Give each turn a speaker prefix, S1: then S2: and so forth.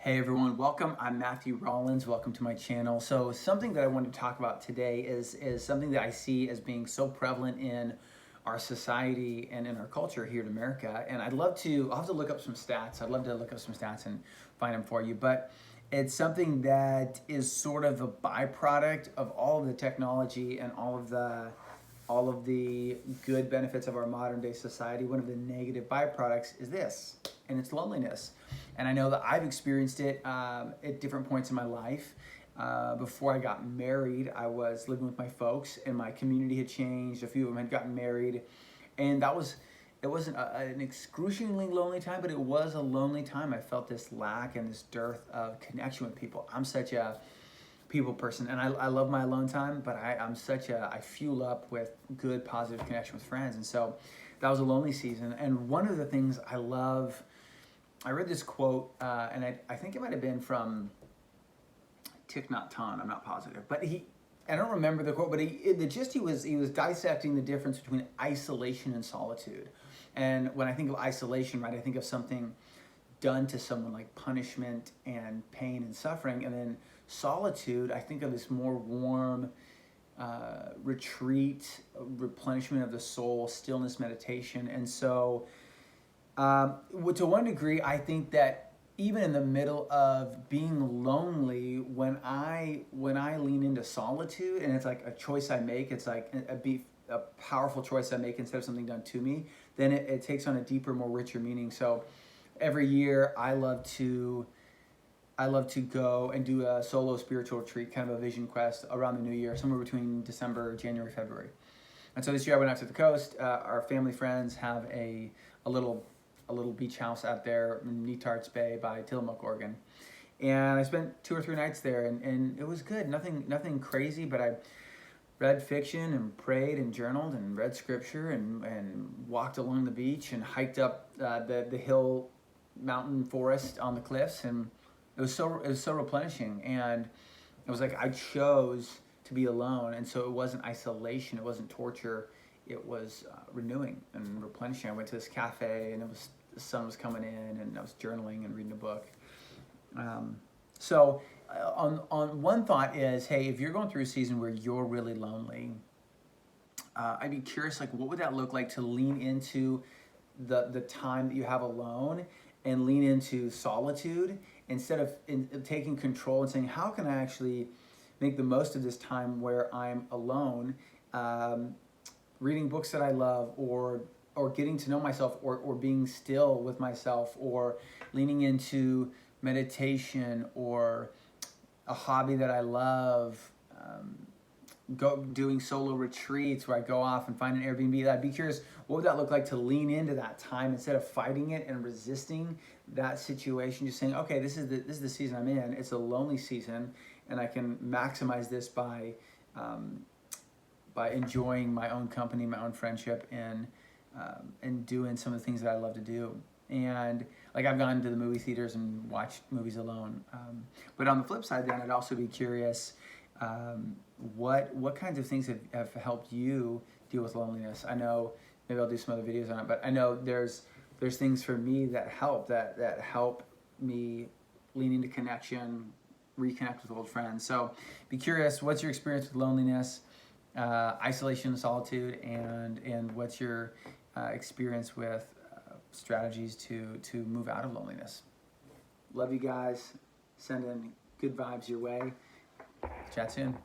S1: Hey everyone, welcome. I'm Matthew Rollins. Welcome to my channel. So something that I wanted to talk about today is something that I see as being so prevalent in our society and in our culture here in America. And I'll have to look up some stats. I'd love to look up some stats and find them for you. But it's something that is sort of a byproduct of all of the technology and all of the good benefits of our modern day society. One of the negative byproducts is this, and it's loneliness. And I know that I've experienced it at different points in my life. Before I got married, I was living with my folks, and my community had changed. A few of them had gotten married, and it wasn't an excruciatingly lonely time, but it was a lonely time. I felt this lack and this dearth of connection with people. I'm such a people person, and I love my alone time, but I fuel up with good, positive connection with friends. And so that was a lonely season. And one of the things I read this quote, and I think it might have been from Thich Nhat Hanh, I'm not positive, but I don't remember the quote, but he was dissecting the difference between isolation and solitude. And when I think of isolation, right, I think of something done to someone like punishment and pain and suffering. And then solitude, I think of this more warm retreat, replenishment of the soul, stillness, meditation. And so to one degree, I think that even in the middle of being lonely, when I lean into solitude, and it's like a choice I make, it's like a powerful choice I make instead of something done to me, then it takes on a deeper, more richer meaning. So every year I love to go and do a solo spiritual retreat, kind of a vision quest around the new year, somewhere between December, January, February. And so this year I went out to the coast. Our family friends have a little beach house out there in Netarts Bay by Tillamook, Oregon. And I spent 2 or 3 nights there, and it was good. Nothing crazy, but I read fiction and prayed and journaled and read scripture and walked along the beach and hiked up the hill mountain forest on the cliffs, and it was so replenishing. And it was like I chose to be alone, and so it wasn't isolation, it wasn't torture, it was renewing and replenishing. I went to this cafe, and the sun was coming in, and I was journaling and reading a book. So on one thought is, hey, if you're going through a season where you're really lonely, I'd be curious, like, what would that look like to lean into the time that you have alone and lean into solitude instead of taking control and saying, how can I actually make the most of this time where I'm alone, reading books that I love, or getting to know myself, or being still with myself, or leaning into meditation, or a hobby that I love, doing solo retreats where I go off and find an Airbnb. I'd be curious, what would that look like to lean into that time instead of fighting it and resisting that situation? Just saying, okay, this is the season I'm in. It's a lonely season, and I can maximize this by enjoying my own company, my own friendship, and doing some of the things that I love to do. And like, I've gone to the movie theaters and watched movies alone. But on the flip side, then I'd also be curious, what kinds of things have helped you deal with loneliness? I know maybe I'll do some other videos on it, but I know there's things for me that help me lean into connection, reconnect with old friends. So be curious, what's your experience with loneliness, isolation, solitude, and what's your experience with strategies to move out of loneliness? Love you guys. Send in good vibes your way. Chat soon.